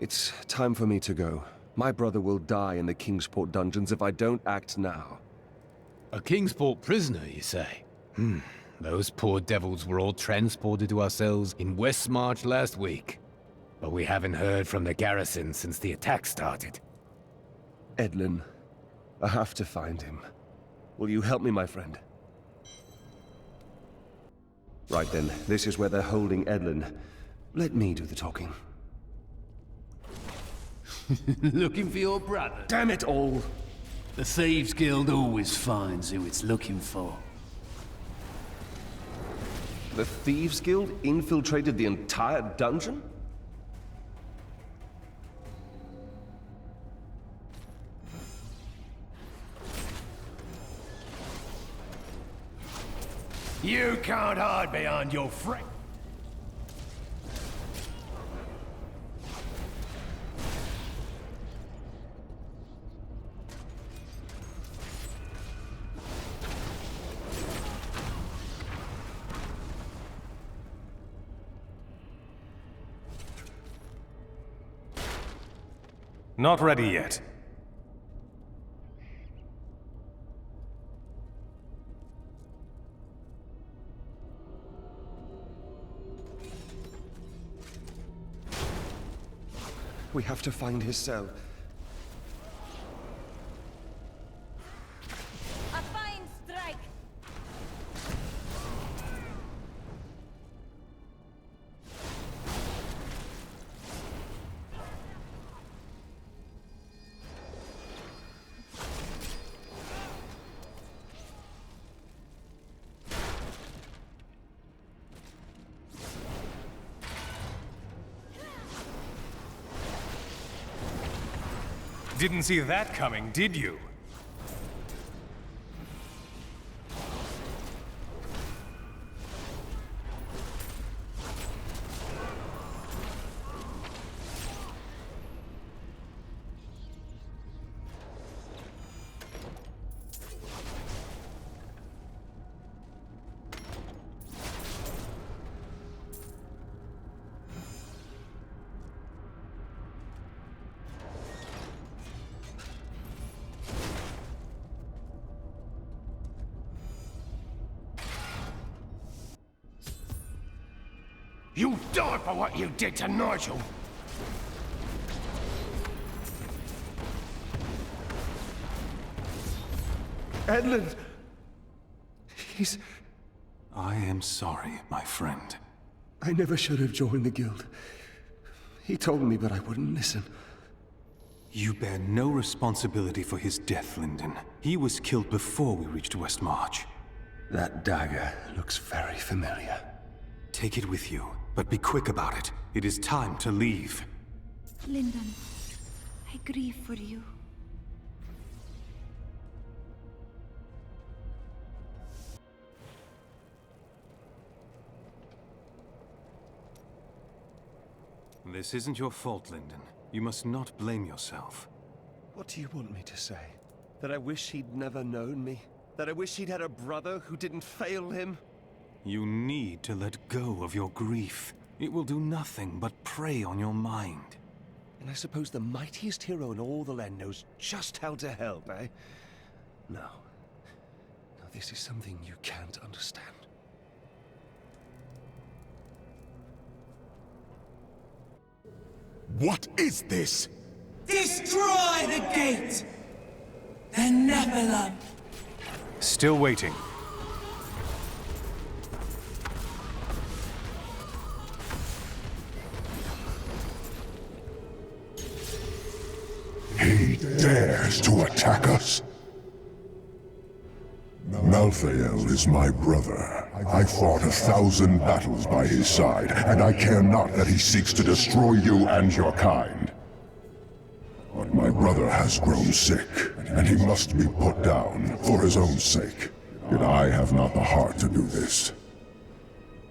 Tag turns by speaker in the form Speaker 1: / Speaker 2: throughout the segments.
Speaker 1: It's time for me to go. My brother will die in the Kingsport dungeons if I don't act now.
Speaker 2: A Kingsport prisoner, you say? Those poor devils were all transported to our cells in Westmarch last week. But we haven't heard from the garrison since the attack started.
Speaker 1: Edlin, I have to find him. Will you help me, my friend? Right then, this is where they're holding Edlin. Let me do the talking.
Speaker 3: Looking for your brother?
Speaker 1: Damn it all!
Speaker 3: The Thieves Guild always finds who it's looking for.
Speaker 1: The Thieves Guild infiltrated the entire dungeon?
Speaker 3: You can't hide behind your friend.
Speaker 4: Not ready yet.
Speaker 1: We have to find his cell.
Speaker 5: A fine strike!
Speaker 4: Didn't see that coming, did you?
Speaker 3: You die for what you did to Nigel!
Speaker 1: Edlin! He's...
Speaker 6: I am sorry, my friend.
Speaker 1: I never should have joined the guild. He told me, but I wouldn't listen.
Speaker 6: You bear no responsibility for his death, Lyndon. He was killed before we reached Westmarch.
Speaker 1: That dagger looks very familiar.
Speaker 6: Take it with you, but be quick about it. It is time to leave.
Speaker 5: Lyndon, I grieve for you.
Speaker 6: This isn't your fault, Lyndon. You must not blame yourself.
Speaker 1: What do you want me to say? That I wish he'd never known me? That I wish he'd had a brother who didn't fail him?
Speaker 6: You need to let go of your grief. It will do nothing but prey on your mind.
Speaker 1: And I suppose the mightiest hero in all the land knows just how to help, eh? No. No, this is something you can't understand.
Speaker 7: What is this?
Speaker 8: Destroy the gate! The Nephilim!
Speaker 4: Still waiting.
Speaker 7: He dares to attack us? Malthael is my brother. I fought 1,000 battles by his side, and I care not that he seeks to destroy you and your kind. But my brother has grown sick, and he must be put down for his own sake. Yet I have not the heart to do this.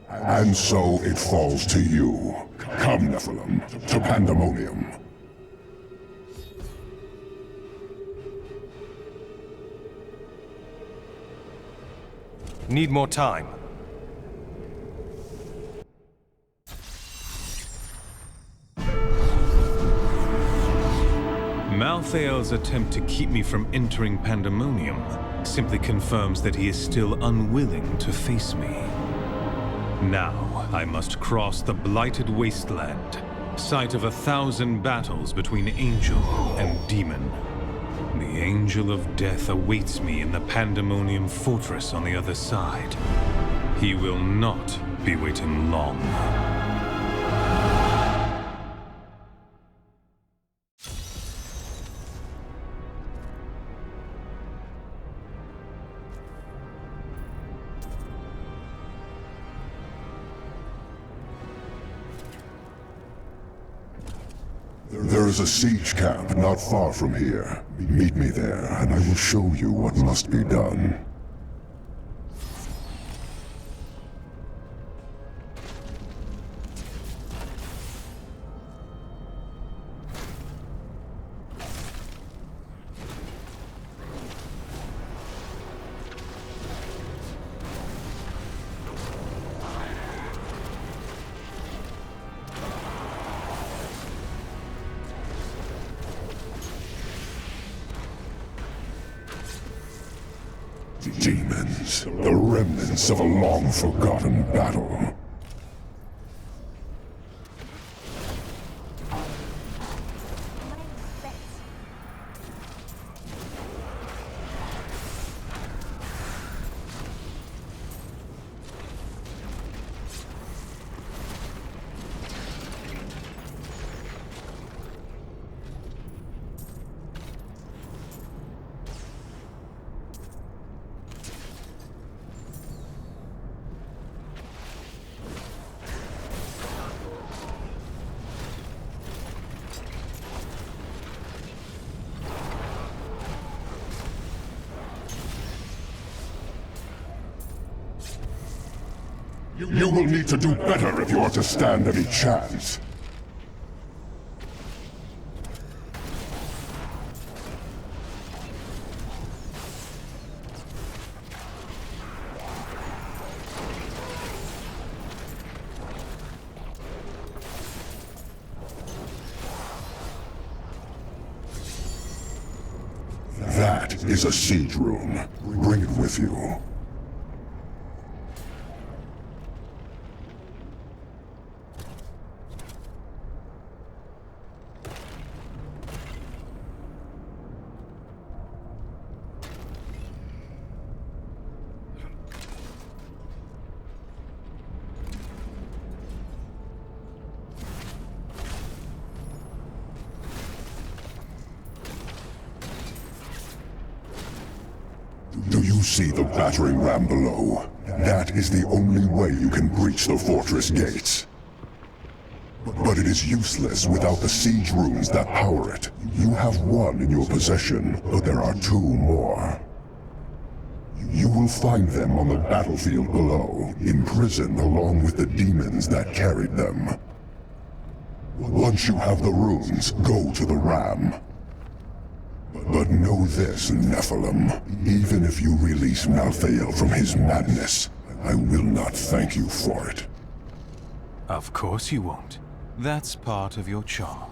Speaker 7: And so it falls to you. Come, Nephilim, to Pandemonium.
Speaker 4: Need more time.
Speaker 6: Malthael's attempt to keep me from entering Pandemonium simply confirms that he is still unwilling to face me. Now, I must cross the blighted wasteland, site of 1,000 battles between angel and demon. The Angel of Death awaits me in the Pandemonium Fortress on the other side. He will not be waiting long.
Speaker 7: There is a siege camp not far from here. Meet me there, and I will show you what must be done. Demons, the remnants of a long-forgotten battle. You will need to do better if you are to stand any chance. That is a siege room. Bring it with you. Do you see the battering ram below? That is the only way you can breach the fortress gates. But it is useless without the siege rooms that power it. You have one in your possession, but there are 2 more. You will find them on the battlefield below, imprisoned along with the demons that carried them. Once you have the runes, go to the ram. But know this, Nephilim. Even if you release Malthael from his madness, I will not thank you for it.
Speaker 6: Of course you won't. That's part of your charm.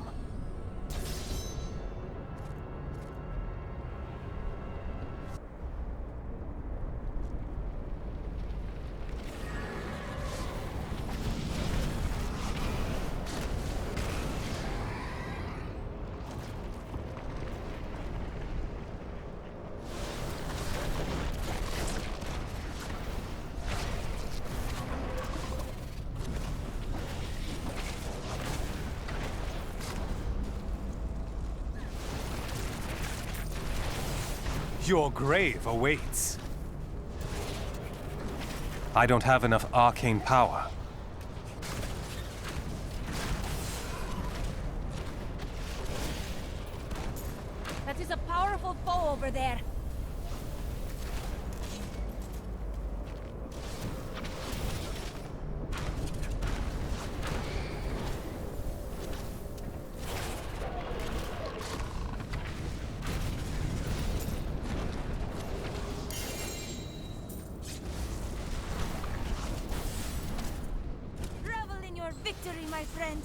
Speaker 4: Your grave awaits. I don't have enough arcane power.
Speaker 5: That is a powerful foe over there. Victory, my friend.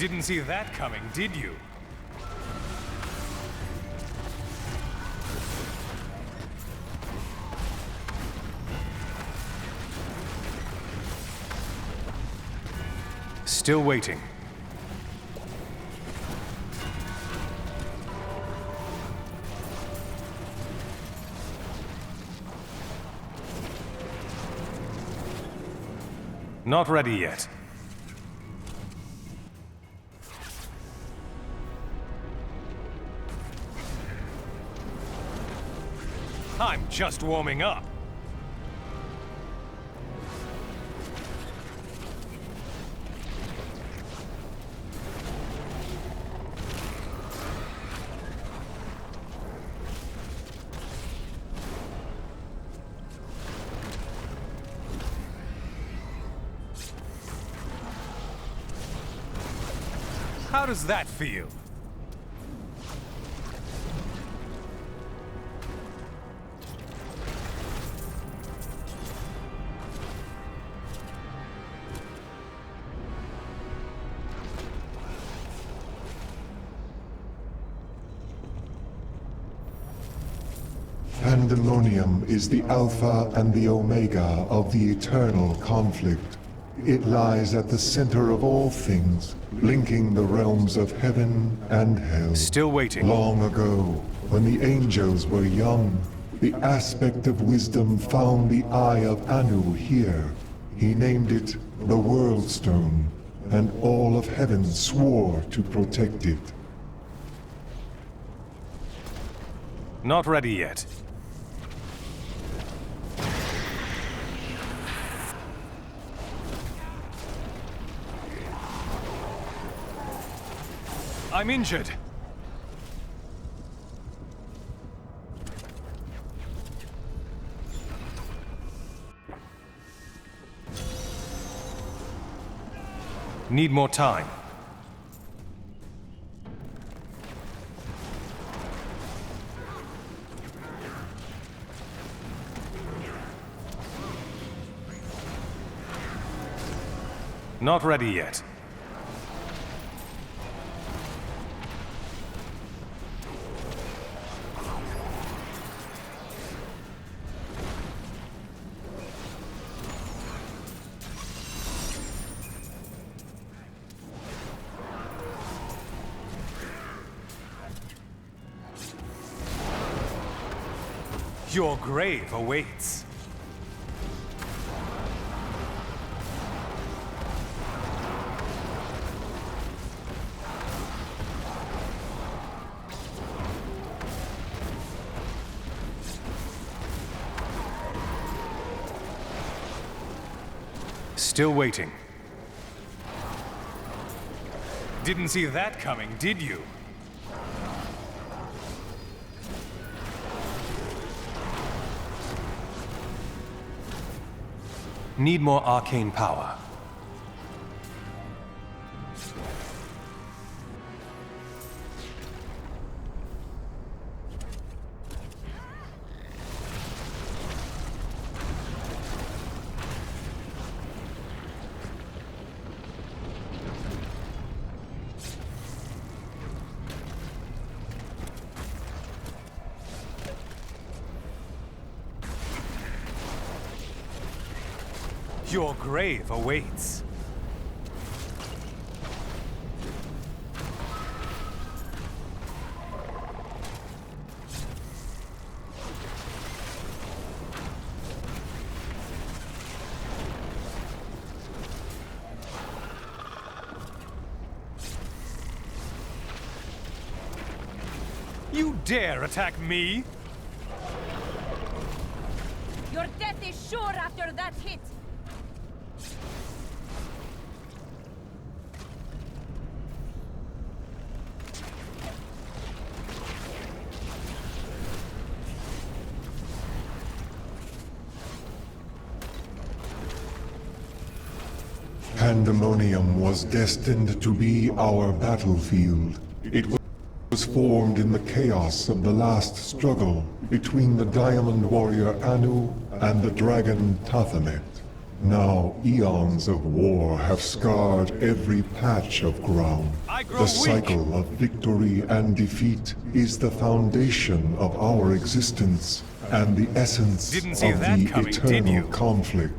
Speaker 4: Didn't see that coming, did you? Still waiting. Not ready yet. I'm just warming up. How does that feel?
Speaker 7: Pandemonium is the Alpha and the Omega of the eternal conflict. It lies at the center of all things, linking the realms of heaven and hell.
Speaker 4: Still waiting.
Speaker 7: Long ago, when the angels were young, the aspect of wisdom found the eye of Anu here. He named it the World Stone, and all of heaven swore to protect it.
Speaker 4: Not ready yet. I'm injured. Need more time. Not ready yet. Your grave awaits. Still waiting. Didn't see that coming, did you? Need more arcane power. Your grave awaits. You dare attack me?
Speaker 9: Your death is sure after that hit.
Speaker 7: Pandemonium was destined to be our battlefield. It was formed in the chaos of the last struggle between the Diamond Warrior Anu and the Dragon Tathamet. Now eons of war have scarred every patch of ground. The cycle of victory and defeat is the foundation of our existence and the essence
Speaker 4: Didn't
Speaker 7: of
Speaker 4: see that
Speaker 7: the
Speaker 4: coming, did
Speaker 7: eternal
Speaker 4: you?
Speaker 7: conflict.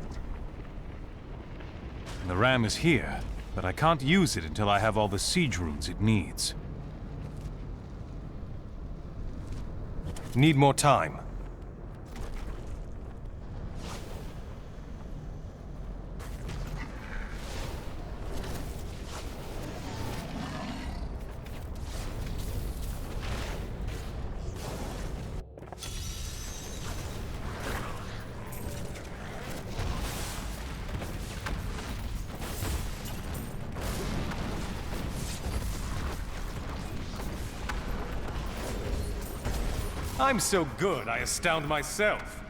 Speaker 6: The ram is here, but I can't use it until I have all the siege runes it needs. Need more time. I'm so good, I astound myself.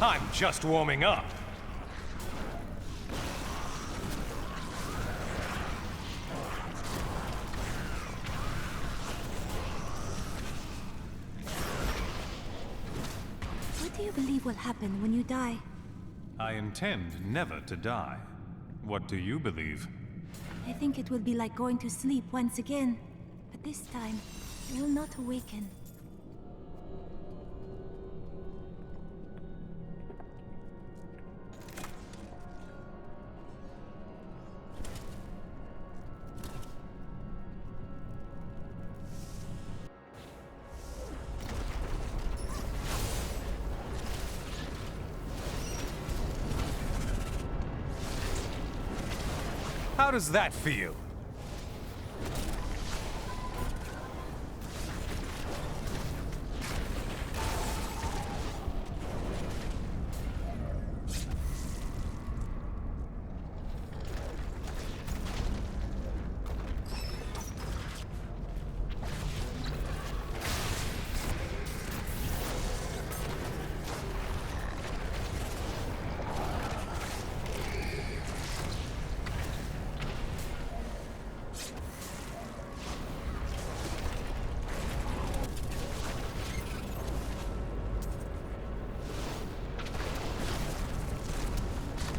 Speaker 6: I'm just warming up.
Speaker 5: What do you believe will happen when you die?
Speaker 6: I intend never to die. What do you believe?
Speaker 5: I think it will be like going to sleep once again. But this time, you will not awaken.
Speaker 4: How does that feel?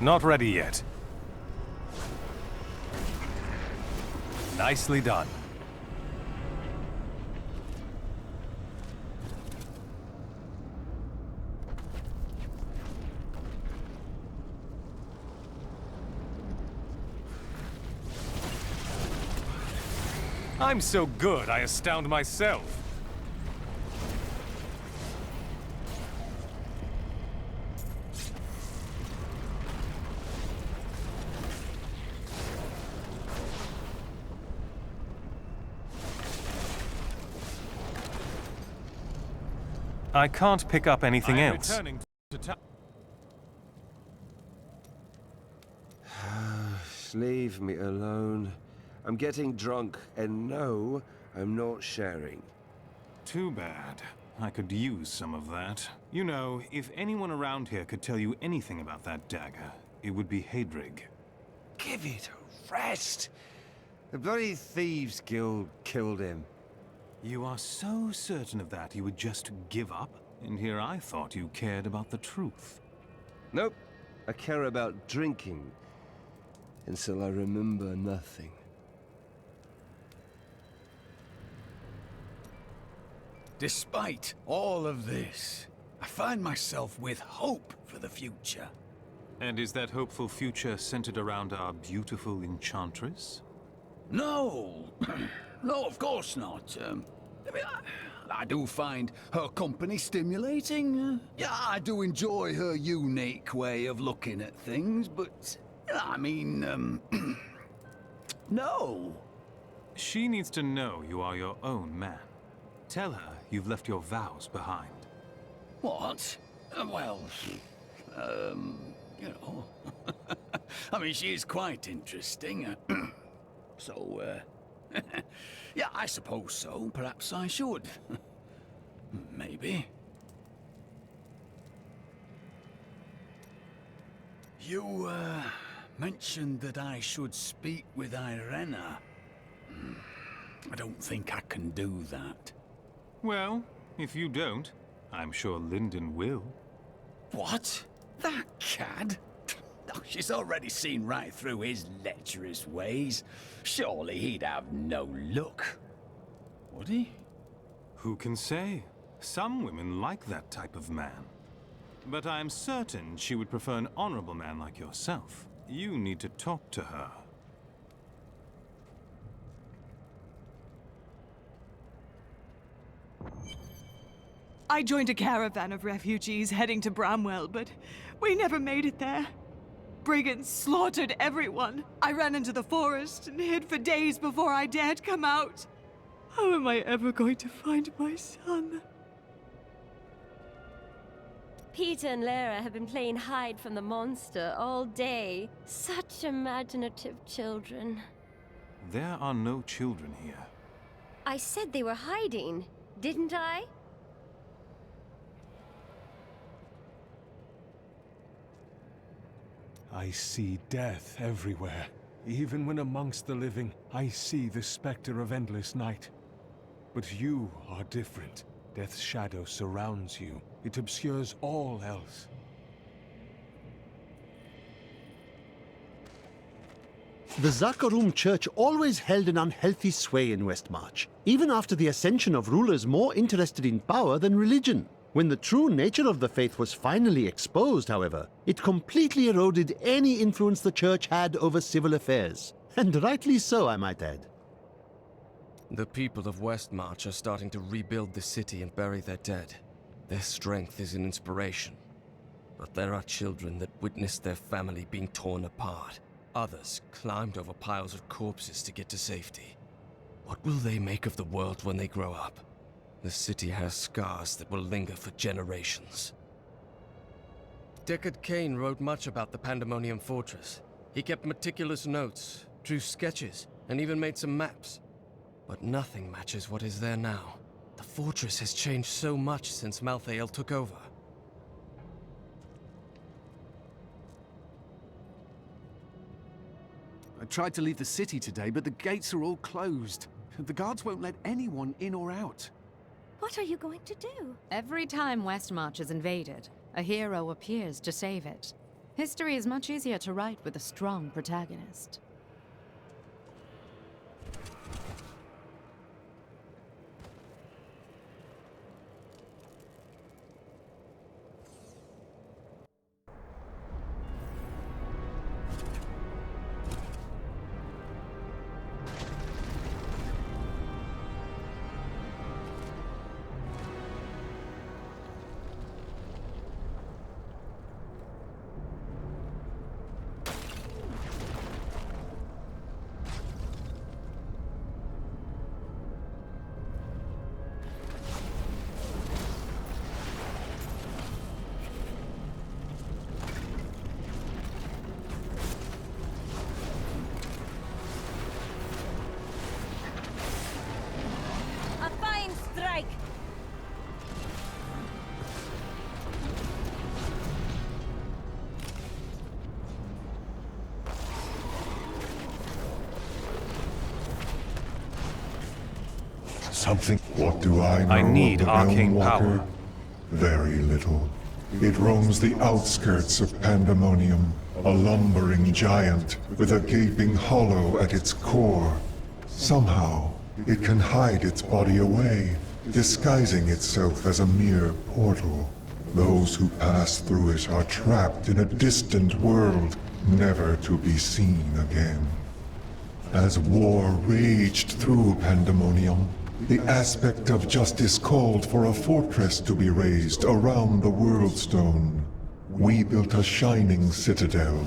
Speaker 4: Not ready yet. Nicely done. I'm so good, I astound myself. I can't pick up anything else.
Speaker 1: Leave me alone. I'm getting drunk, and no, I'm not sharing.
Speaker 6: Too bad. I could use some of that. You know, if anyone around here could tell you anything about that dagger, it would be Hadrig.
Speaker 1: Give it a rest. The bloody Thieves Guild killed him.
Speaker 6: You are so certain of that you would just give up? And here I thought you cared about the truth.
Speaker 1: Nope. I care about drinking. Until I remember nothing.
Speaker 3: Despite all of this, I find myself with hope for the future.
Speaker 6: And is that hopeful future centered around our beautiful enchantress?
Speaker 3: No, no, of course not. I do find her company stimulating. Yeah, I do enjoy her unique way of looking at things, but, I mean, no.
Speaker 6: She needs to know you are your own man. Tell her you've left your vows behind.
Speaker 3: What? Well, you know. I mean, she is quite interesting. So, yeah, I suppose so. Perhaps I should. Maybe. You, mentioned that I should speak with Irena. I don't think I can do that.
Speaker 6: Well, if you don't, I'm sure Lyndon will.
Speaker 3: What? That cad? Oh, she's already seen right through his lecherous ways. Surely he'd have no luck. Would he?
Speaker 6: Who can say? Some women like that type of man. But I'm certain she would prefer an honorable man like yourself. You need to talk to her.
Speaker 10: I joined a caravan of refugees heading to Bramwell, but we never made it there. Brigands slaughtered everyone. I ran into the forest and hid for days before I dared come out. How am I ever going to find my son?
Speaker 9: Peter and Lara have been playing hide from the monster all day. Such imaginative children.
Speaker 6: There are no children here.
Speaker 9: I said they were hiding, didn't I?
Speaker 1: I see death everywhere. Even when amongst the living, I see the specter of endless night. But you are different. Death's shadow surrounds you. It obscures all else.
Speaker 11: The Zakarum Church always held an unhealthy sway in Westmarch, even after the ascension of rulers more interested in power than religion. When the true nature of the faith was finally exposed, however, it completely eroded any influence the church had over civil affairs. And rightly so, I might add.
Speaker 12: The people of Westmarch are starting to rebuild the city and bury their dead. Their strength is an inspiration. But there are children that witnessed their family being torn apart. Others climbed over piles of corpses to get to safety. What will they make of the world when they grow up? The city has scars that will linger for generations. Deckard Cain wrote much about the Pandemonium Fortress. He kept meticulous notes, drew sketches, and even made some maps. But nothing matches what is there now. The fortress has changed so much since Malthael took over.
Speaker 13: I tried to leave the city today, but the gates are all closed. The guards won't let anyone in or out.
Speaker 5: What are you going to do?
Speaker 14: Every time Westmarch is invaded, a hero appears to save it. History is much easier to write with a strong protagonist.
Speaker 7: Something. What do I know?
Speaker 6: I need
Speaker 7: of the
Speaker 6: arcane
Speaker 7: Realm Walker?
Speaker 6: power.
Speaker 7: Very little. It roams the outskirts of Pandemonium, a lumbering giant with a gaping hollow at its core. Somehow, it can hide its body away, disguising itself as a mere portal. Those who pass through it are trapped in a distant world, never to be seen again. As war raged through Pandemonium, the aspect of justice called for a fortress to be raised around the World Stone. We built a shining citadel,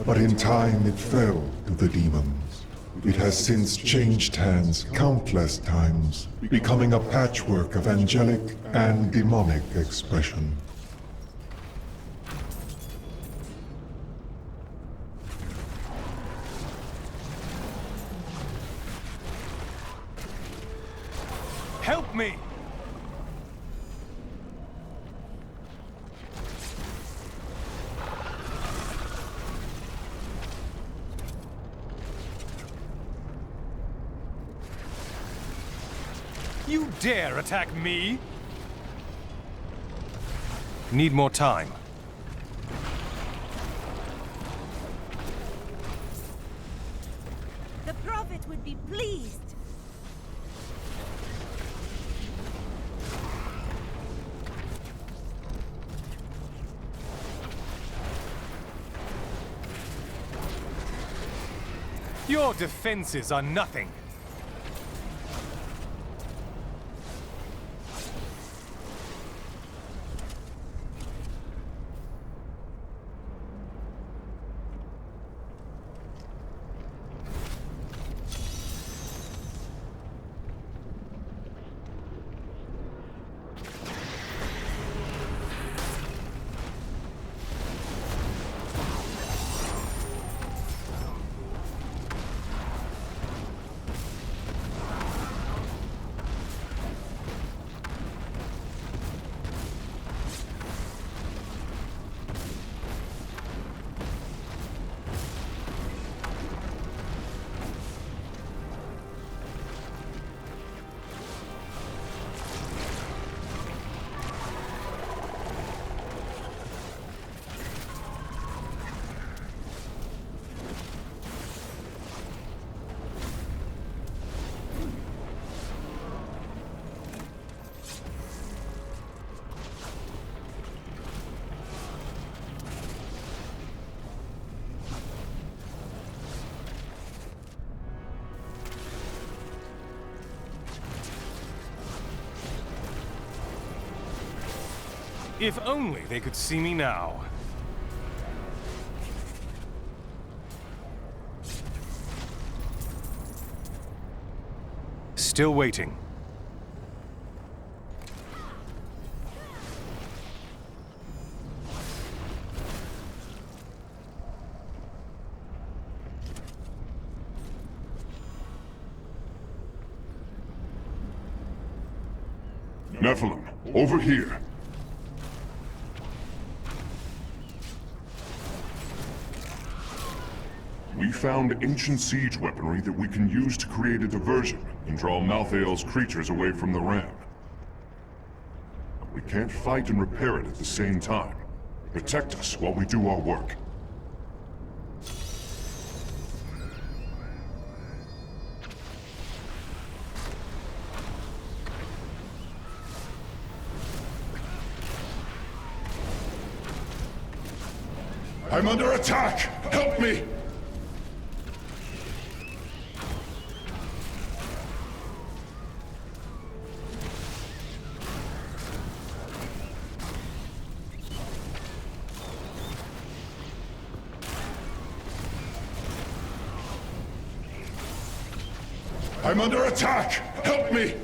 Speaker 7: but in time it fell to the demons. It has since changed hands countless times, becoming a patchwork of angelic and demonic expression.
Speaker 4: Help me! You dare attack me? Need more time.
Speaker 5: The Prophet would be pleased.
Speaker 4: Your defenses are nothing. If only they could see me now. Still waiting.
Speaker 7: Nephilim, over here. We found ancient siege weaponry that we can use to create a diversion and draw Malthael's creatures away from the ram. But we can't fight and repair it at the same time. Protect us while we do our work. I'm under attack! Help me! I'm under attack! Help me!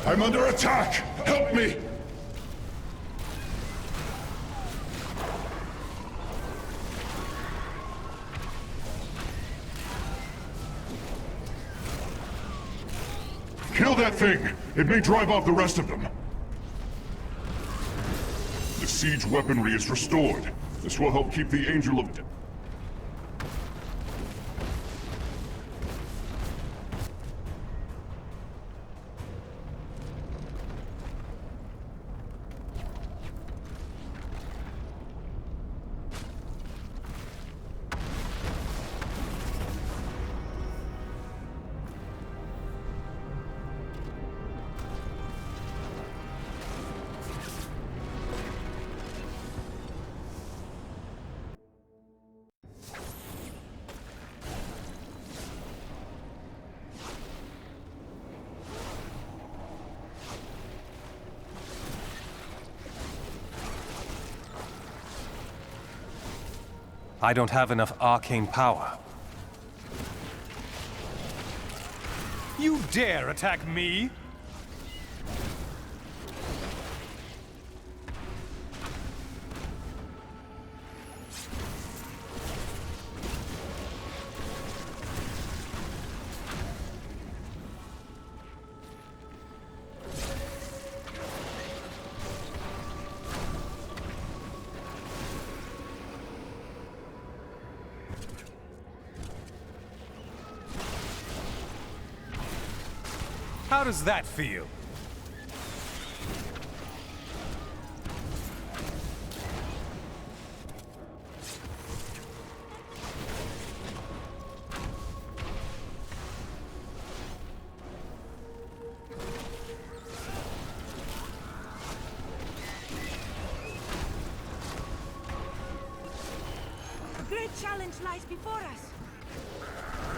Speaker 7: I'm under attack! Help me! Kill that thing! It may drive off the rest of them. The siege weaponry is restored. This will help keep the Angel of Death.
Speaker 4: I don't have enough arcane power. You dare attack me? How does that feel?
Speaker 15: A great challenge lies before us.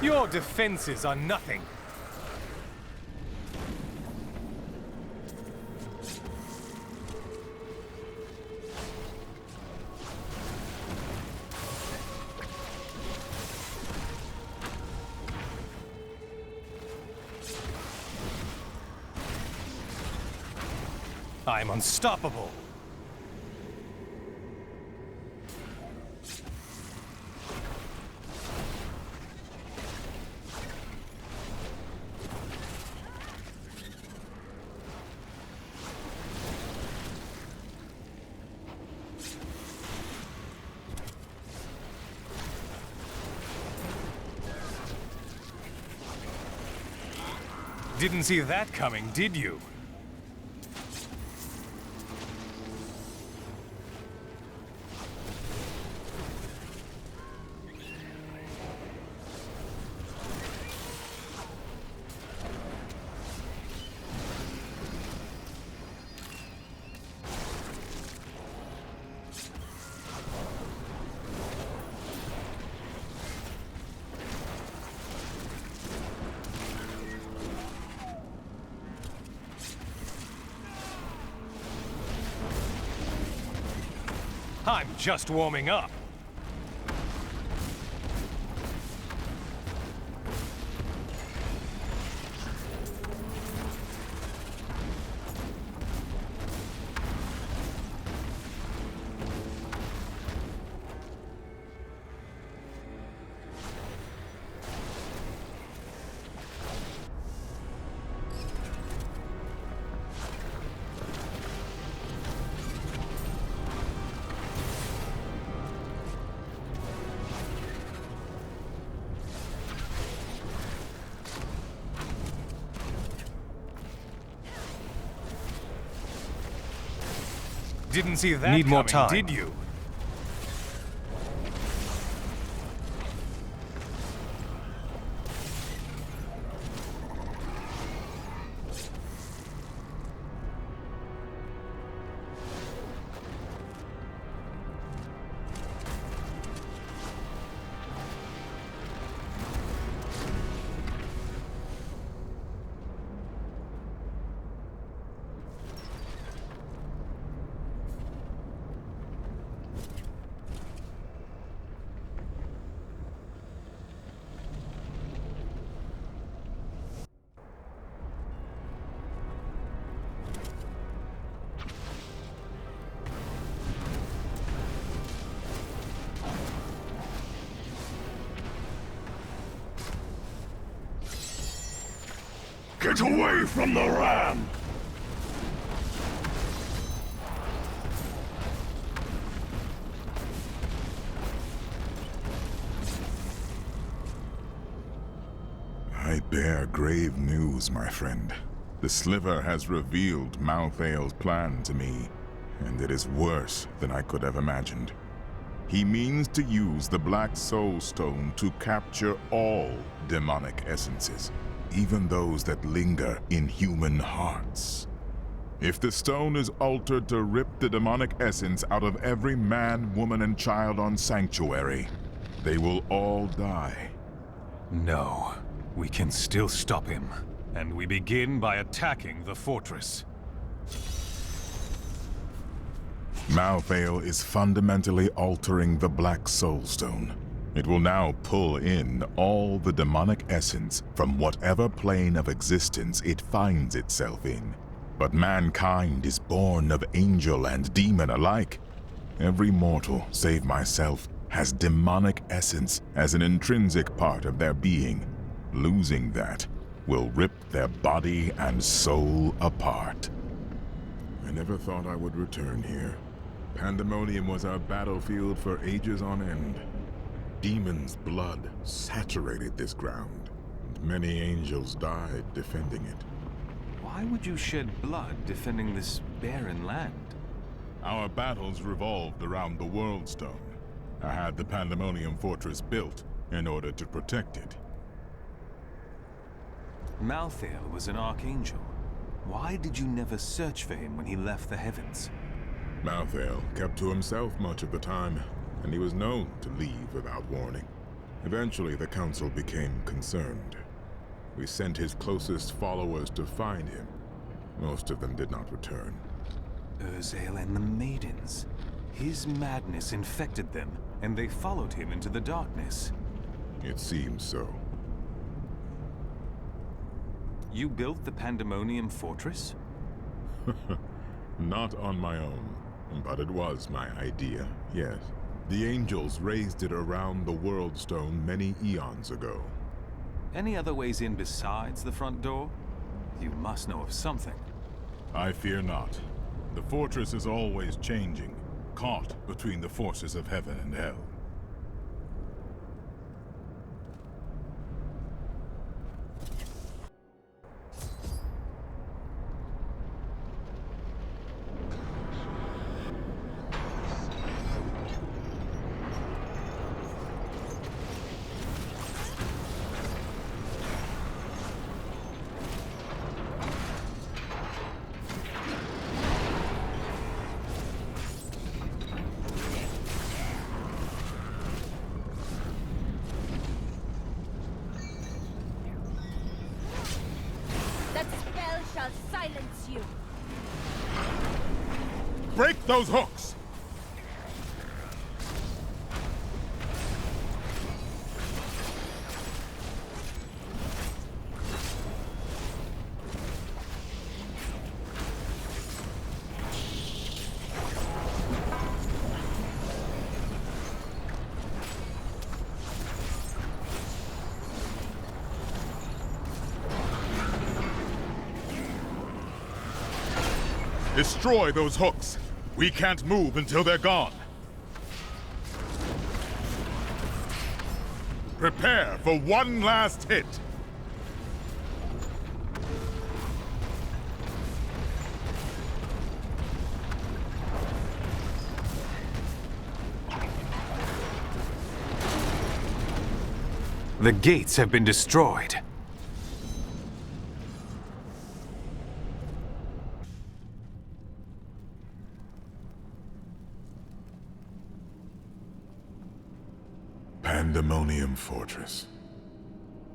Speaker 4: Your defenses are nothing. I'm unstoppable. Didn't see that coming, did you? I'm just warming up. Didn't see that Need more coming, time. did you?
Speaker 7: Get away from the ram!
Speaker 16: I bear grave news, my friend. The Sliver has revealed Malthael's plan to me, and it is worse than I could have imagined. He means to use the Black Soul Stone to capture all demonic essences, even those that linger in human hearts. If the stone is altered to rip the demonic essence out of every man, woman, and child on Sanctuary, they will all die.
Speaker 6: No, we can still stop him. And we begin by attacking the fortress.
Speaker 16: Malthael is fundamentally altering the Black Soul Stone. It will now pull in all the demonic essence from whatever plane of existence it finds itself in. But mankind is born of angel and demon alike. Every mortal, save myself, has demonic essence as an intrinsic part of their being. Losing that will rip their body and soul apart. I never thought I would return here. Pandemonium was our battlefield for ages on end. Demons' blood saturated this ground, and many angels died defending it.
Speaker 6: Why would you shed blood defending this barren land?
Speaker 16: Our battles revolved around the World Stone. I had the Pandemonium Fortress built in order to protect it.
Speaker 6: Malthael was an archangel. Why did you never search for him when he left the heavens?
Speaker 16: Malthael kept to himself much of the time, and he was known to leave without warning. Eventually, the Council became concerned. We sent his closest followers to find him. Most of them did not return.
Speaker 6: Urzael and the Maidens. His madness infected them, and they followed him into the darkness.
Speaker 16: It seems so.
Speaker 6: You built the Pandemonium Fortress?
Speaker 16: Not on my own, but it was my idea, yes. The angels raised it around the World Stone many eons ago.
Speaker 6: Any other ways in besides the front door? You must know of something.
Speaker 16: I fear not. The fortress is always changing, caught between the forces of heaven and hell.
Speaker 15: Silence you.
Speaker 16: Break those hooks! Destroy those hooks! We can't move until they're gone! Prepare for one last hit!
Speaker 6: The gates have been destroyed.
Speaker 16: Pandemonium Fortress.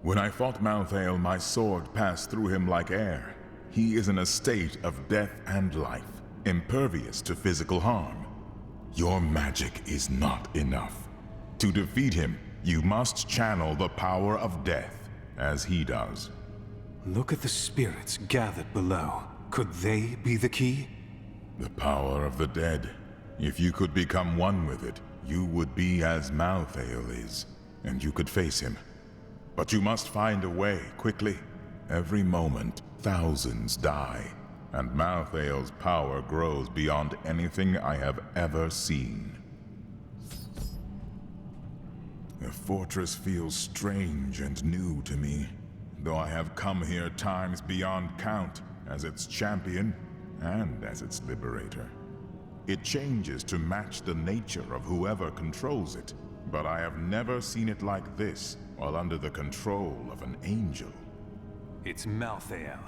Speaker 16: When I fought Malthael, my sword passed through him like air. He is in a state of death and life, impervious to physical harm. Your magic is not enough. To defeat him, you must channel the power of death, as he does.
Speaker 6: Look at the spirits gathered below. Could they be the key?
Speaker 16: The power of the dead. If you could become one with it, you would be as Malthael is, and you could face him. But you must find a way, quickly. Every moment, thousands die, and Malthael's power grows beyond anything I have ever seen. The fortress feels strange and new to me, though I have come here times beyond count as its champion and as its liberator. It changes to match the nature of whoever controls it, but I have never seen it like this while under the control of an angel.
Speaker 6: It's Malthael.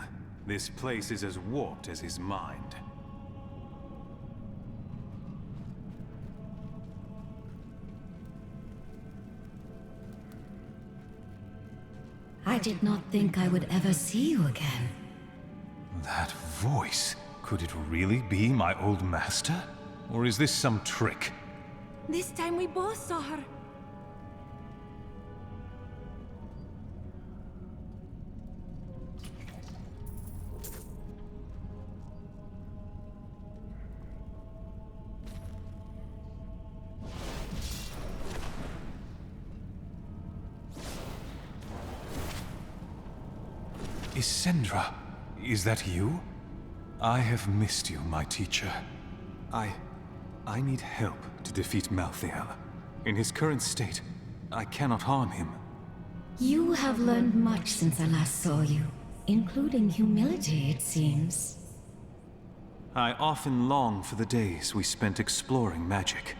Speaker 6: This place is as warped as his mind.
Speaker 5: I did not think I would ever see you again.
Speaker 6: That voice. Could it really be my old master? Or is this some trick?
Speaker 15: This time we both saw her.
Speaker 6: Isendra, is that you? I have missed you, my teacher. I need help to defeat Malthael. In his current state, I cannot harm him.
Speaker 5: You have learned much since I last saw you.
Speaker 17: including humility, it seems.
Speaker 18: I often long for the days we spent exploring magic.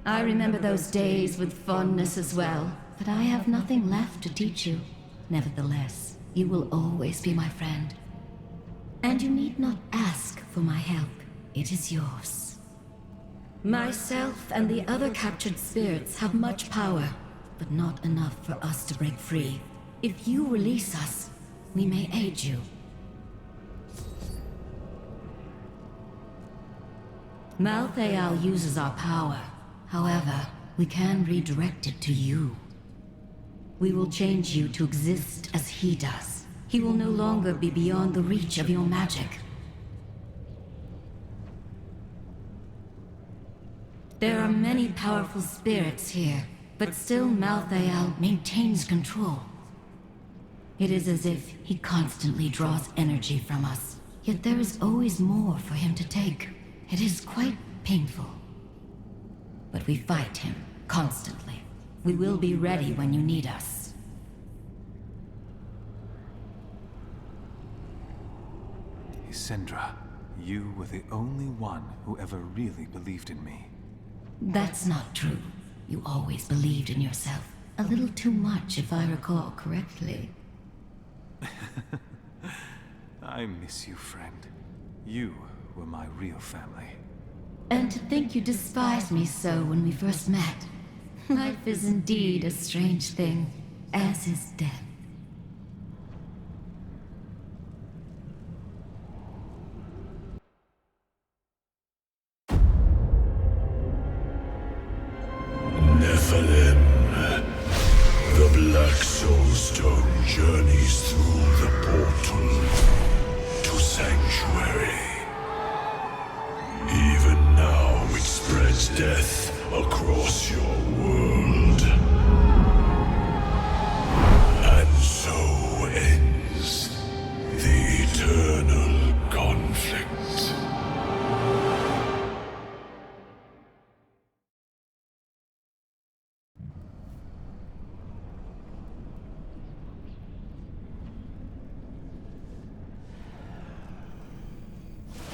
Speaker 17: I remember those days with fondness as well, but I have nothing left to teach you. Nevertheless, you will always be my friend. And you need not ask for my help. It is yours. Myself and the other captured spirits have much power, but not enough for us to break free. If you release us, we may aid you. Malthael uses our power. However, we can redirect it to you. We will change you to exist as he does. He will no longer be beyond the reach of your magic. There are many powerful spirits here, but still Malthael maintains control. It is as if he constantly draws energy from us, yet there is always more for him to take. It is quite painful. But we fight him constantly. We will be ready when you need us.
Speaker 18: Isendra, you were the only one who ever really believed in me.
Speaker 17: That's not true. You always believed in yourself. A little too much, if I recall correctly.
Speaker 18: I miss you, friend. You were my real family.
Speaker 17: And to think you despised me so when we first met. Life is indeed a strange thing, as is death.
Speaker 7: Nephilim. The Black Soulstone journeys through the portal to Sanctuary. Even now it spreads death across your world. And so ends the eternal conflict.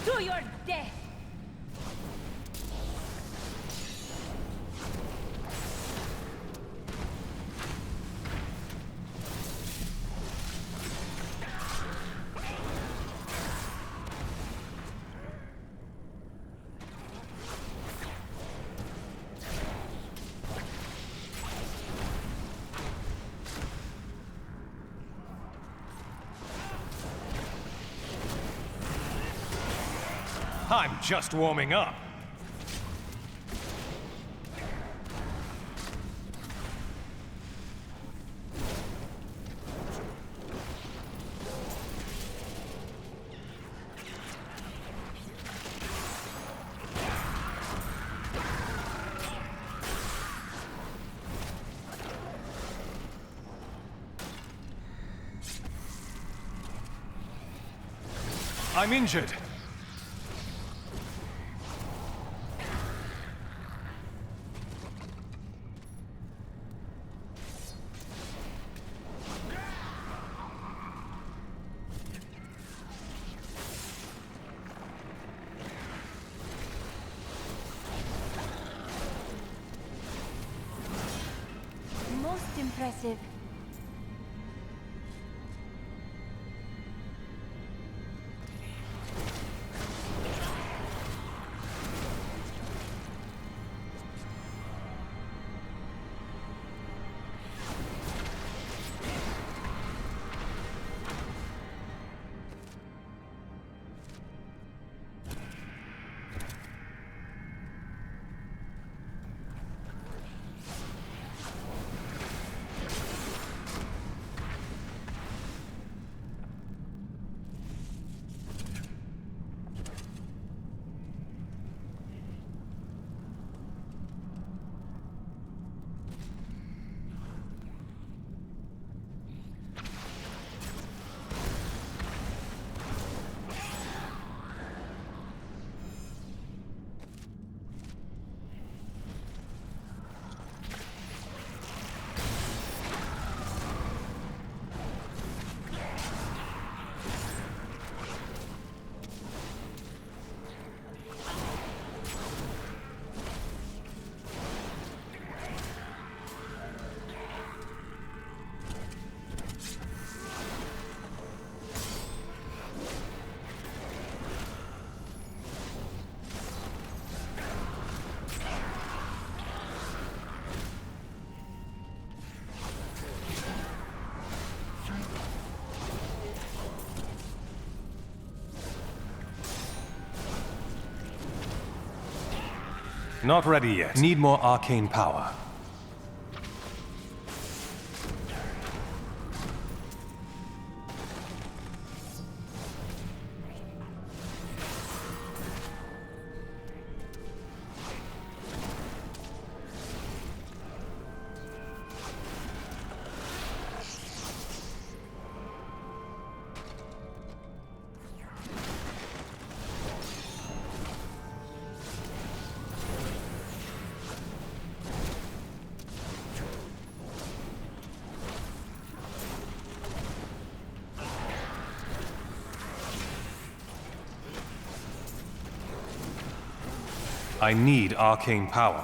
Speaker 15: To your death!
Speaker 4: I'm just warming up. I'm injured.
Speaker 9: Most impressive.
Speaker 4: Not ready yet. Need more arcane power. I need arcane power.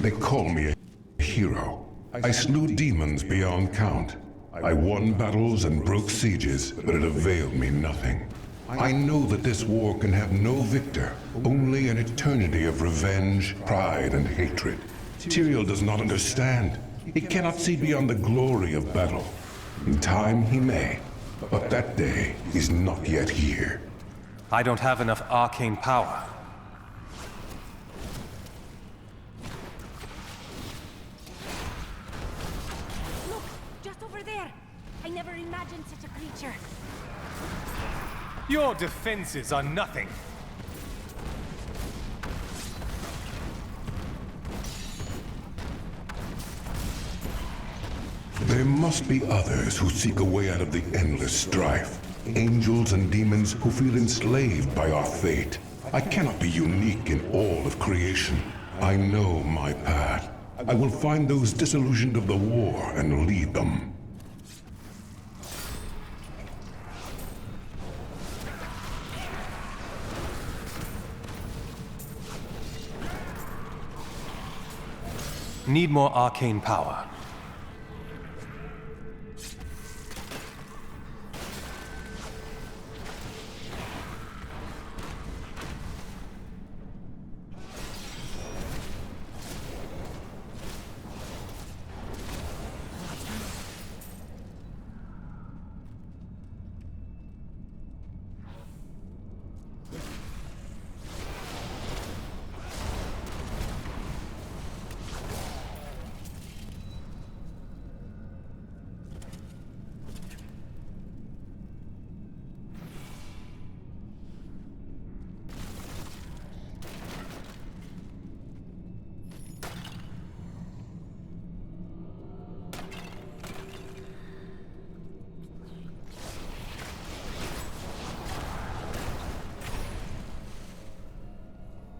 Speaker 7: They call me a hero. I slew demons beyond count. I won battles and broke sieges, but it availed me nothing. I know that this war can have no victor, only an eternity of revenge, pride, and hatred. Tyrael does not understand. He cannot see beyond the glory of battle. In time he may, but that day is not yet here.
Speaker 4: I don't have enough arcane power.
Speaker 5: Look, just over there. I never imagined such a creature.
Speaker 4: Your defenses are nothing.
Speaker 7: There must be others who seek a way out of the endless strife. Angels and demons who feel enslaved by our fate. I cannot be unique in all of creation. I know my path. I will find those disillusioned of the war and lead them.
Speaker 4: Need more arcane power.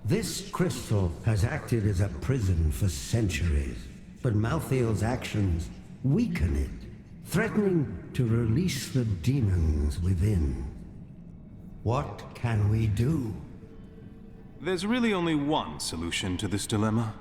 Speaker 19: This crystal has acted as a prison for centuries, but Malthael's actions weaken it, threatening to release the demons within. What can we do?
Speaker 18: There's really only one solution to this dilemma.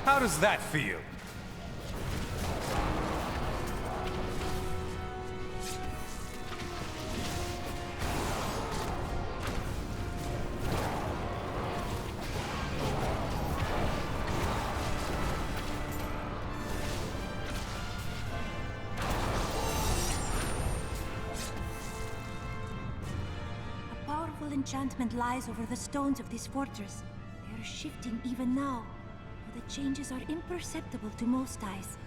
Speaker 4: How does that feel?
Speaker 5: A powerful enchantment lies over the stones of this fortress. They are shifting even now. The changes are imperceptible to most eyes.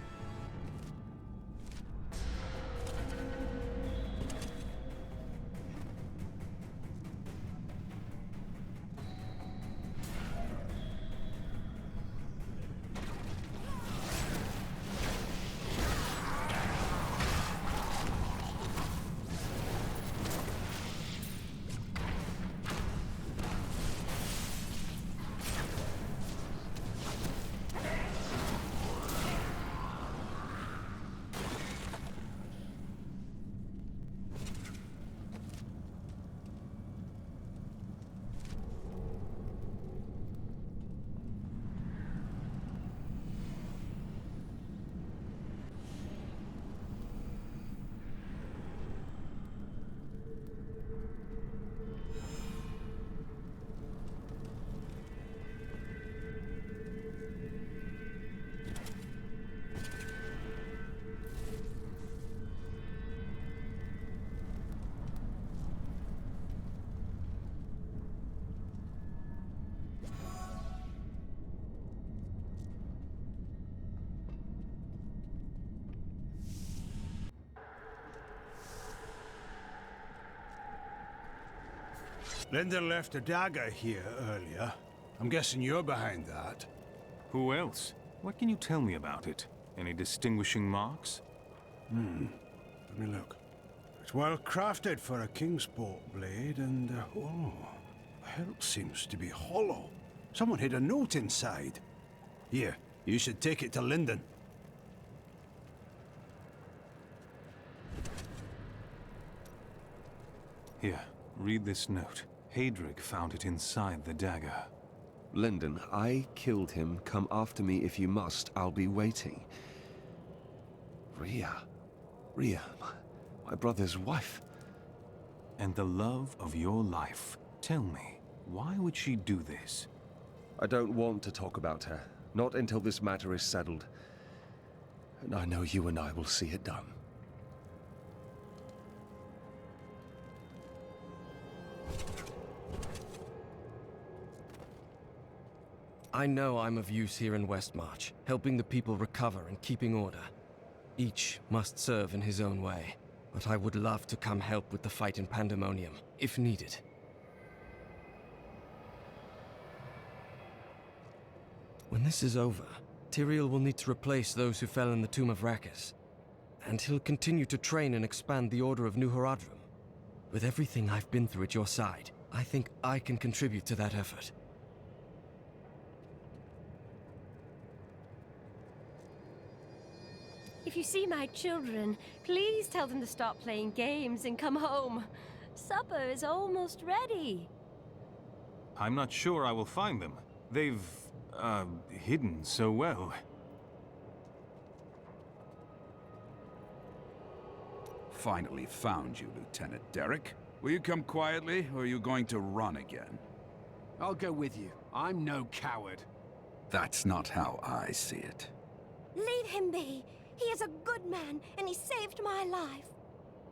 Speaker 20: Lyndon left a dagger here earlier. I'm guessing you're behind that.
Speaker 6: Who else? What can you tell me about it? Any distinguishing marks?
Speaker 20: Let me look. It's well crafted for a Kingsport blade, and oh, the hilt seems to be hollow. Someone hid a note inside. Here, you should take it to Lyndon.
Speaker 6: Here, read this note. Hadrig found it inside the dagger.
Speaker 12: Lyndon, I killed him. Come after me if you must. I'll be waiting. Rhea, my brother's wife.
Speaker 6: And the love of your life. Tell me, why would she do this?
Speaker 12: I don't want to talk about her. Not until this matter is settled. And I know you and I will see it done. I know I'm of use here in Westmarch, helping the people recover and keeping order. Each must serve in his own way, but I would love to come help with the fight in Pandemonium, if needed. When this is over, Tyrael will need to replace those who fell in the Tomb of Rakkus, and he'll continue to train and expand the Order of New Horadrim. With everything I've been through at your side, I think I can contribute to that effort.
Speaker 9: If you see my children, please tell them to stop playing games and come home. Supper is almost ready.
Speaker 6: I'm not sure I will find them. They've, hidden so well.
Speaker 21: Finally found you, Lieutenant Derek. Will you come quietly, or are you going to run again?
Speaker 13: I'll go with you. I'm no coward.
Speaker 21: That's not how I see it.
Speaker 5: Leave him be. He is a good man, and he saved my life.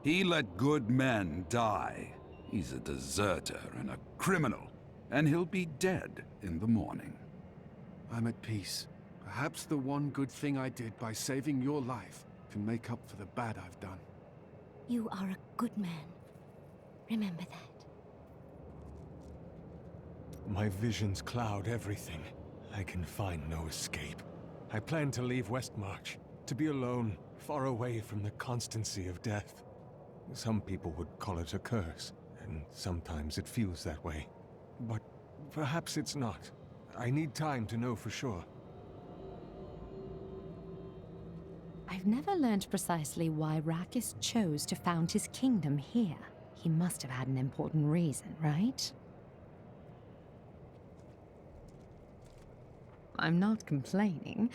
Speaker 21: He let good men die. He's a deserter and a criminal, and he'll be dead in the morning.
Speaker 13: I'm at peace. Perhaps the one good thing I did by saving your life can make up for the bad I've done.
Speaker 5: You are a good man. Remember that.
Speaker 1: My visions cloud everything. I can find no escape. I plan to leave Westmarch, to be alone, far away from the constancy of death. Some people would call it a curse, and sometimes it feels that way. But perhaps it's not. I need time to know for sure.
Speaker 14: I've never learned precisely why Rakkus chose to found his kingdom here. He must have had an important reason, right? I'm not complaining,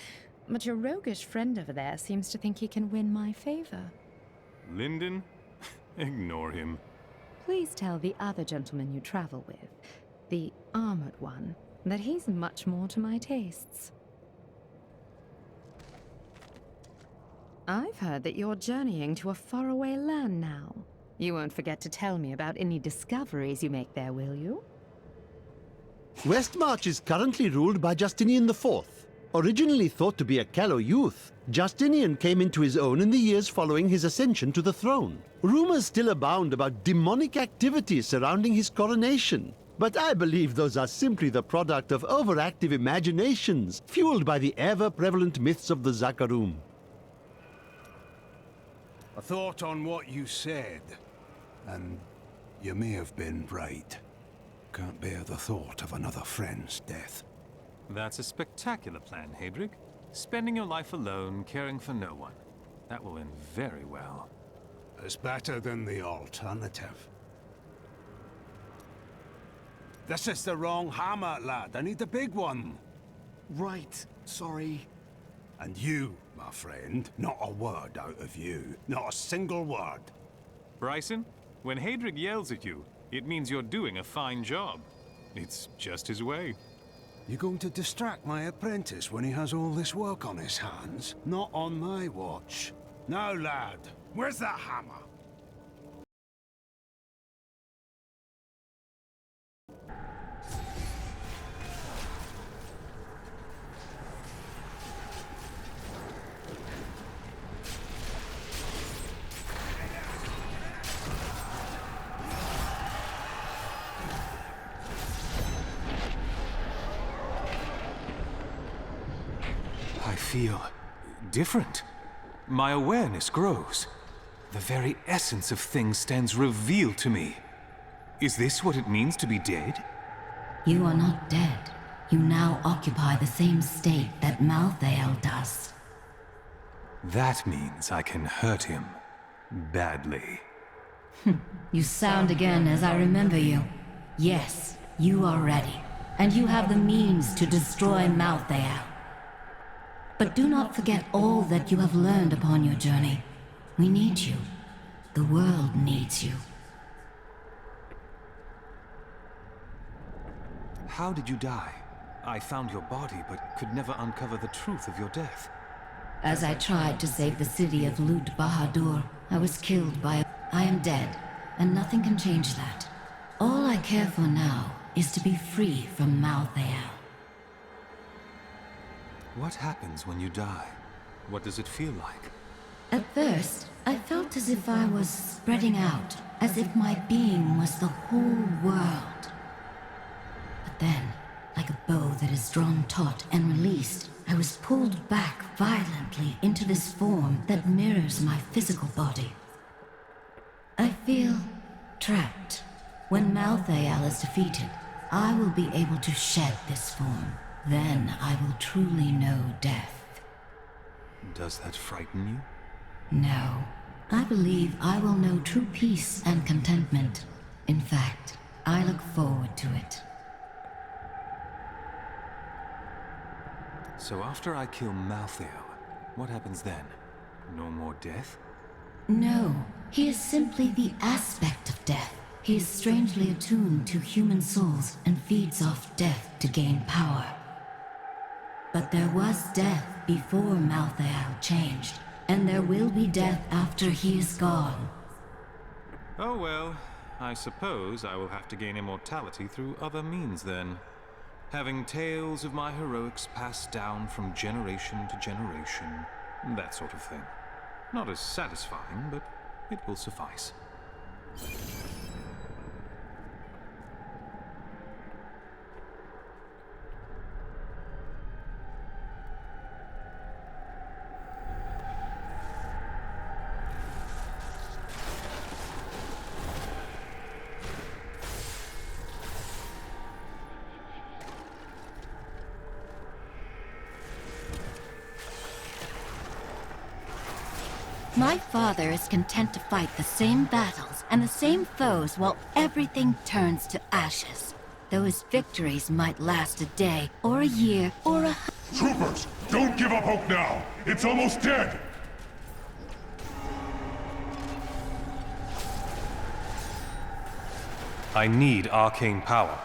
Speaker 14: but your roguish friend over there seems to think he can win my favor.
Speaker 6: Lyndon? Ignore him.
Speaker 14: Please tell the other gentleman you travel with, the armored one, that he's much more to my tastes. I've heard that you're journeying to a faraway land now. You won't forget to tell me about any discoveries you make there, will you?
Speaker 11: Westmarch is currently ruled by Justinian IV. Originally thought to be a callow youth, Justinian came into his own in the years following his ascension to the throne. Rumors still abound about demonic activity surrounding his coronation, but I believe those are simply the product of overactive imaginations, fueled by the ever-prevalent myths of the Zakarum.
Speaker 20: A thought on what you said, and you may have been right. Can't bear the thought of another friend's death.
Speaker 6: That's a spectacular plan, Hadrig. Spending your life alone, caring for no one. That will end very well.
Speaker 20: It's better than the alternative. This is the wrong hammer, lad. I need the big one.
Speaker 13: Right. Sorry.
Speaker 20: And you, my friend, not a word out of you. Not a single word.
Speaker 6: Bryson, when Hadrig yells at you, it means you're doing a fine job. It's just his way.
Speaker 20: You're going to distract my apprentice when he has all this work on his hands? Not on my watch. Now, lad, where's that hammer?
Speaker 18: feel different. My awareness grows. The very essence of things stands revealed to me. Is this what it means to be dead?
Speaker 17: You are not dead. You now occupy the same state that Malthael does.
Speaker 18: That means I can hurt him badly.
Speaker 17: You sound again as I remember you. Yes, you are ready, and you have the means to destroy Malthael. But do not forget all that you have learned upon your journey. We need you. The world needs you.
Speaker 18: How did you die? I found your body, but could never uncover the truth of your death.
Speaker 17: As I tried to save the city of Lut Bahadur, I was killed by I am dead, and nothing can change that. All I care for now is to be free from Malthael.
Speaker 18: What happens when you die? What does it feel like?
Speaker 17: At first, I felt as if I was spreading out, as if my being was the whole world. But then, like a bow that is drawn taut and released, I was pulled back violently into this form that mirrors my physical body. I feel trapped. When Malthael is defeated, I will be able to shed this form. Then I will truly know death.
Speaker 18: Does that frighten you?
Speaker 17: No. I believe I will know true peace and contentment. In fact, I look forward to it.
Speaker 18: So after I kill Malthael, what happens then? No more death?
Speaker 17: No, he is simply the aspect of death. He is strangely attuned to human souls and feeds off death to gain power. But there was death before Malthael changed, and there will be death after he is gone.
Speaker 6: Oh well, I suppose I will have to gain immortality through other means then. Having tales of my heroics passed down from generation to generation, that sort of thing. Not as satisfying, but it will suffice.
Speaker 5: My father is content to fight the same battles and the same foes while everything turns to ashes. Though his victories might last a day, or a year, or a...
Speaker 7: Troopers, don't give up hope now! It's almost dead!
Speaker 6: I need arcane power.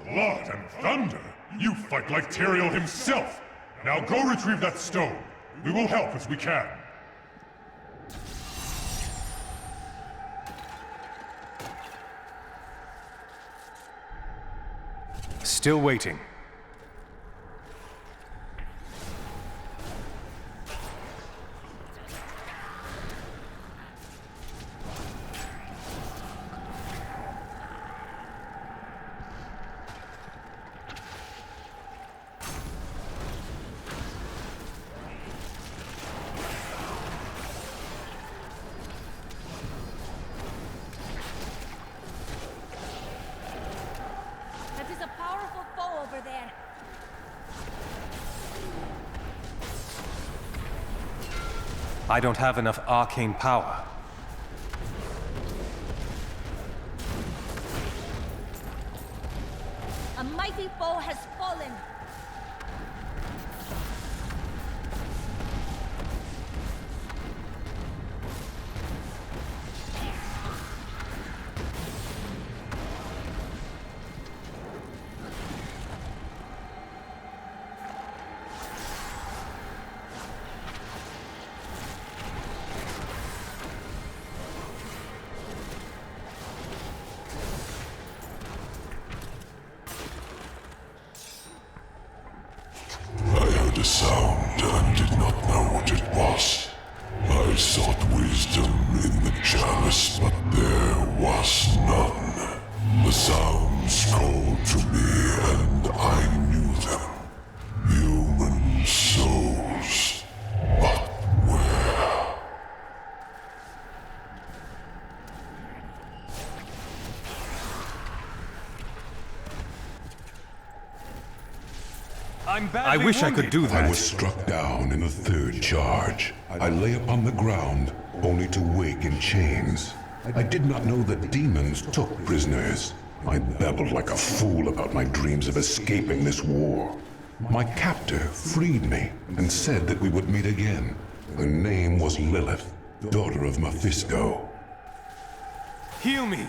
Speaker 7: Blood and thunder! You fight like Tyrael himself! Now go retrieve that stone. We will help as we can.
Speaker 6: Still waiting.
Speaker 15: That is a powerful foe over there.
Speaker 6: I don't have enough arcane power.
Speaker 15: A mighty foe has fallen.
Speaker 7: found and did not know what it was. I sought wisdom in the chalice, but there was none. The sounds called to me, and I knew them. Human souls. But where?
Speaker 18: I wish I could do that.
Speaker 7: I was struck down in the third charge. I lay upon the ground, only to wake in chains. I did not know that demons took prisoners. I babbled like a fool about my dreams of escaping this war. My captor freed me and said that we would meet again. Her name was Lilith, daughter of Mephisto.
Speaker 18: Heal me!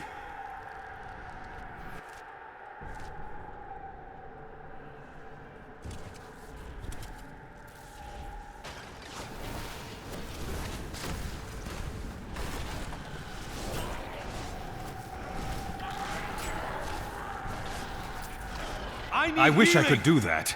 Speaker 18: I wish I could do that.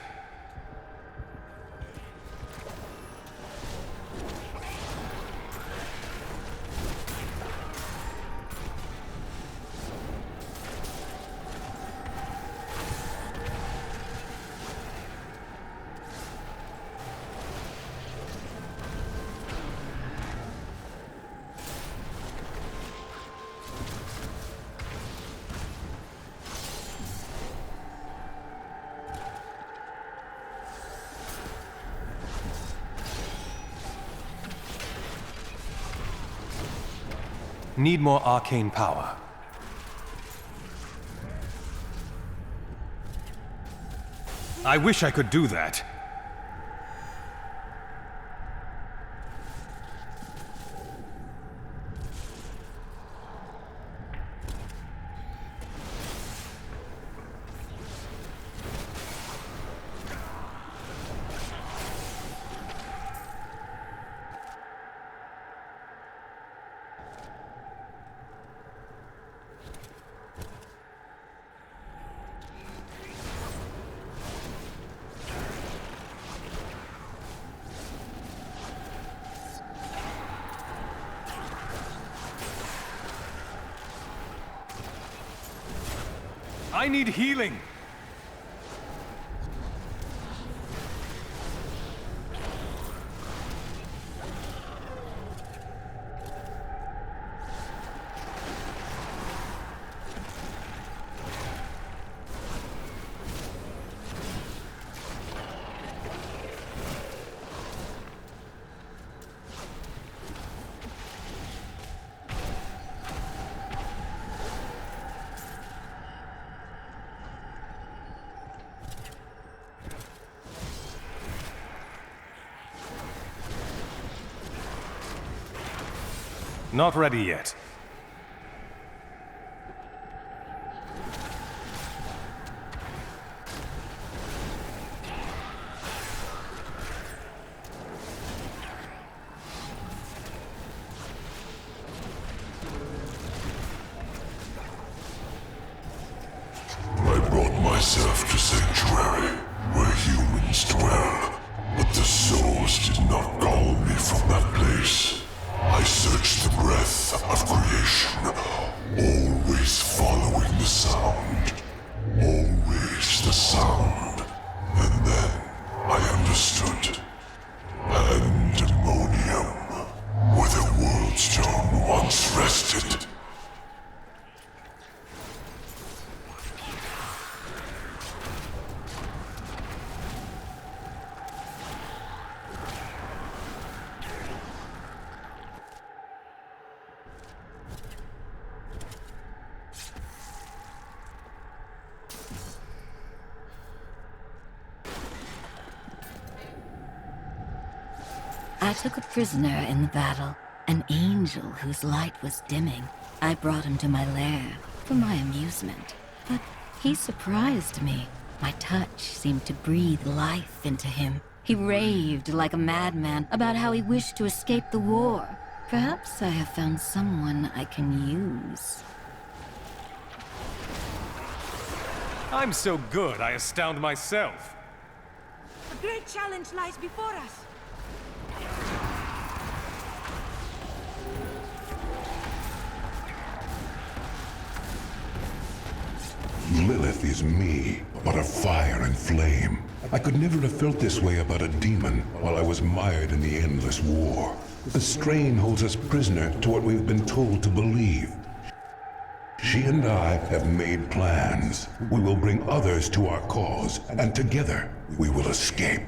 Speaker 18: Need more arcane power. I wish I could do that. I need healing! Not ready yet.
Speaker 7: I brought myself to Sanctuary, where humans dwell, but the souls did not call me from that place. I searched the breath of creation, always following the sound. Always the sound. And then I understood. Pandemonium, where the world stone once rested.
Speaker 5: I took a prisoner in the battle, an angel whose light was dimming. I brought him to my lair for my amusement, but he surprised me. My touch seemed to breathe life into him. He raved like a madman about how he wished to escape the war. Perhaps I have found someone I can use.
Speaker 18: I'm so good, I astound myself.
Speaker 15: A great challenge lies before us.
Speaker 7: Lilith is me, but of fire and flame. I could never have felt this way about a demon while I was mired in the endless war. The strain holds us prisoner to what we've been told to believe. She and I have made plans. We will bring others to our cause, and together we will escape.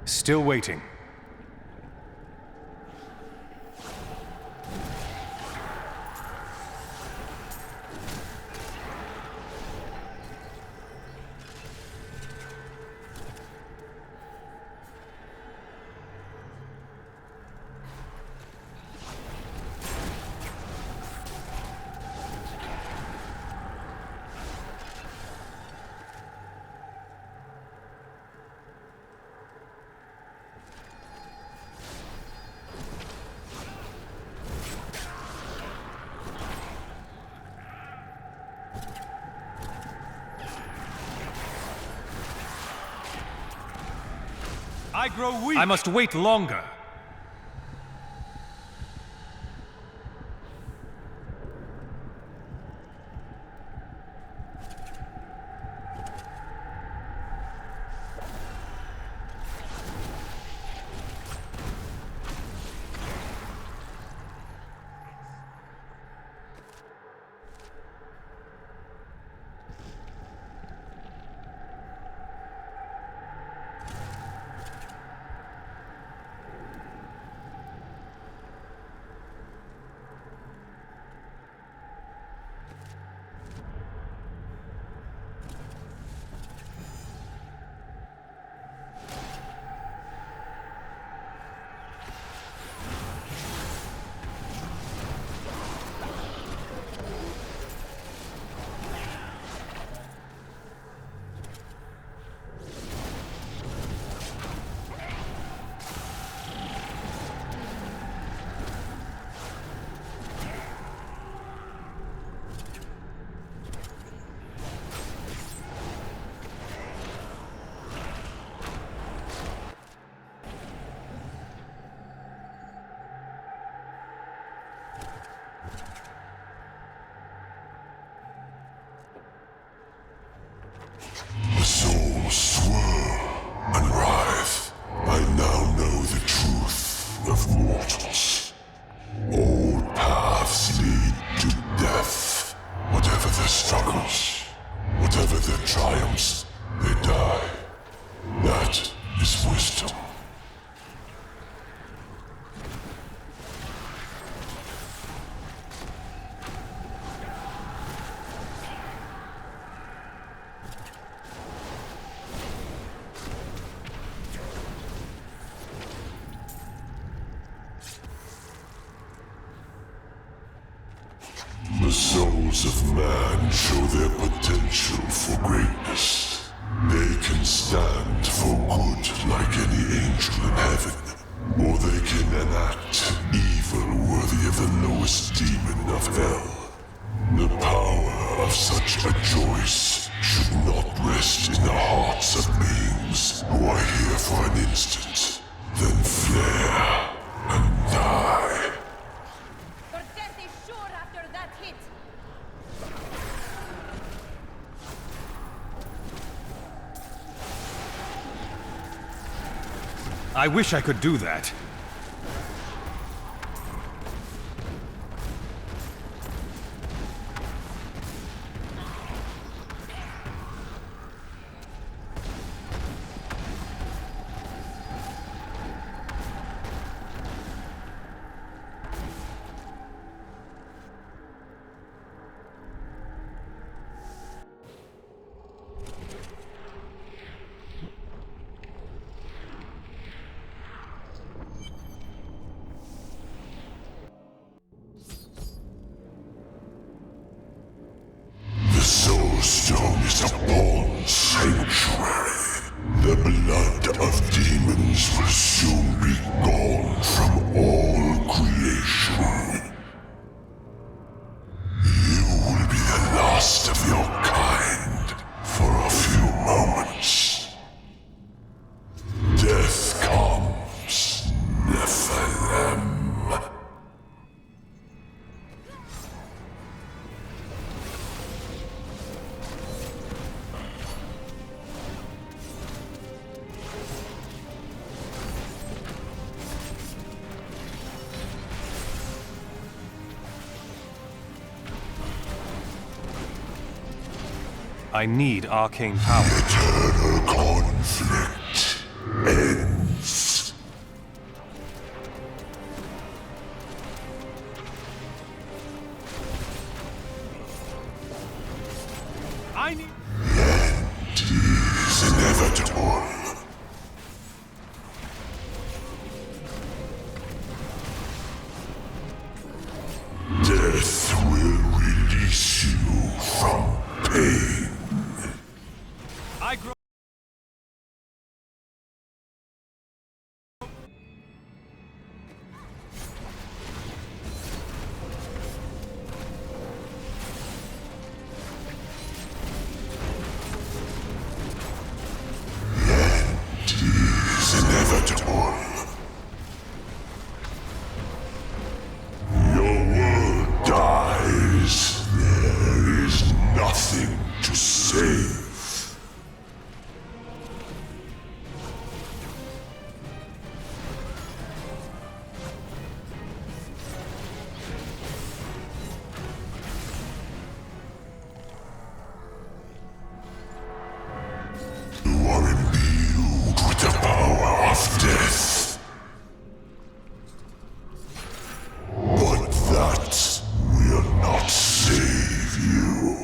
Speaker 18: Still waiting.
Speaker 4: I grow weak.
Speaker 18: I must wait longer.
Speaker 7: The souls swirl and writhe. I now know the truth of mortals. All paths lead to death. Whatever their struggles, whatever their triumphs, they die. That is wisdom. The souls of man show their potential for greatness. They can stand for good like any angel in heaven, or they can enact evil worthy of the lowest demon of hell. The power of such a choice should not rest in the hearts of beings who are here for an instant, then flare and die.
Speaker 15: Your death is sure after that hit.
Speaker 18: I wish I could do that.
Speaker 7: The Soul Stone is a born sanctuary. The blood of demons will soon be gone from all creation. You will be the last of your kind for a few moments. Death comes, Nephilim.
Speaker 18: I need arcane power.
Speaker 7: Eternal conflict ends.
Speaker 18: I need...
Speaker 7: It is inevitable. Death will release you from pain.
Speaker 18: I grow...
Speaker 7: It is inevitable. Your world dies. There is nothing to save. You are imbued with the power of death. But that will not save you.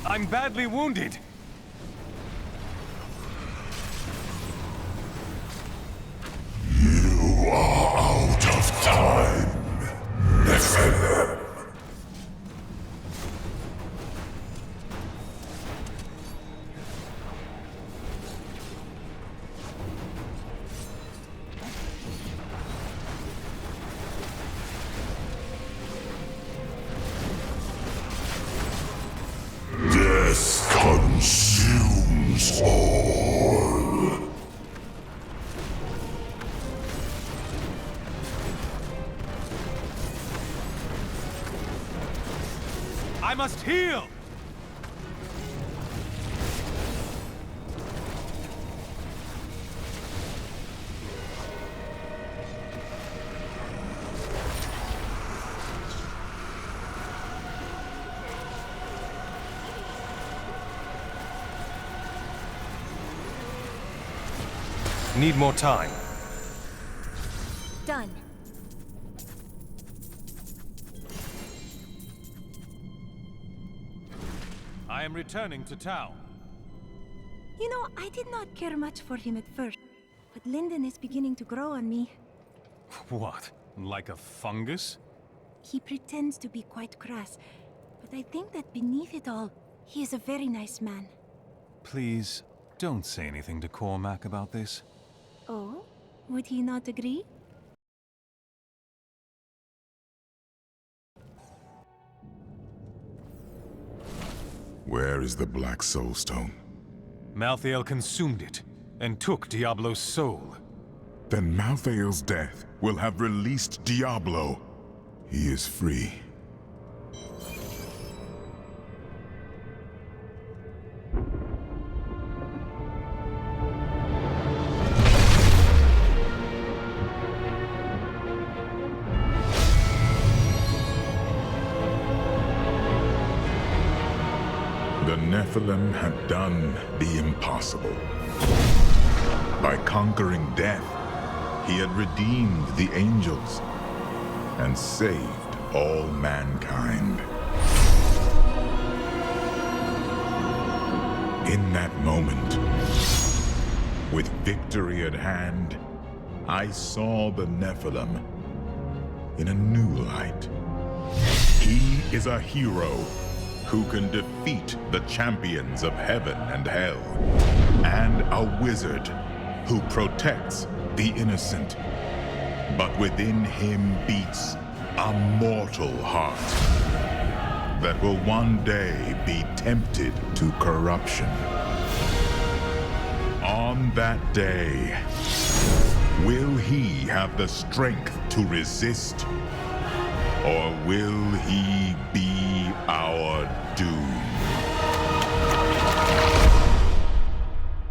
Speaker 18: I'm badly wounded.
Speaker 7: You are out of time, Nephilim. Death consumes all.
Speaker 18: I must heal! Need more time. I am returning to town.
Speaker 2: You know, I did not care much for him at first, but Linden is beginning to grow on me.
Speaker 18: What? Like a fungus?
Speaker 2: He pretends to be quite crass, but I think that beneath it all, he is a very nice man.
Speaker 18: Please, don't say anything to Cormac about this.
Speaker 2: Oh? Would he not agree?
Speaker 16: Where is the Black Soulstone?
Speaker 18: Malthael consumed it, and took Diablo's soul.
Speaker 16: Then Malthael's death will have released Diablo. He is free. The Nephilim had done the impossible. By conquering death, he had redeemed the angels and saved all mankind. In that moment, with victory at hand, I saw the Nephilim in a new light. He is a hero who can defeat the champions of heaven and hell, and a wizard who protects the innocent. But within him beats a mortal heart that will one day be tempted to corruption. On that day, will he have the strength to resist, or will he be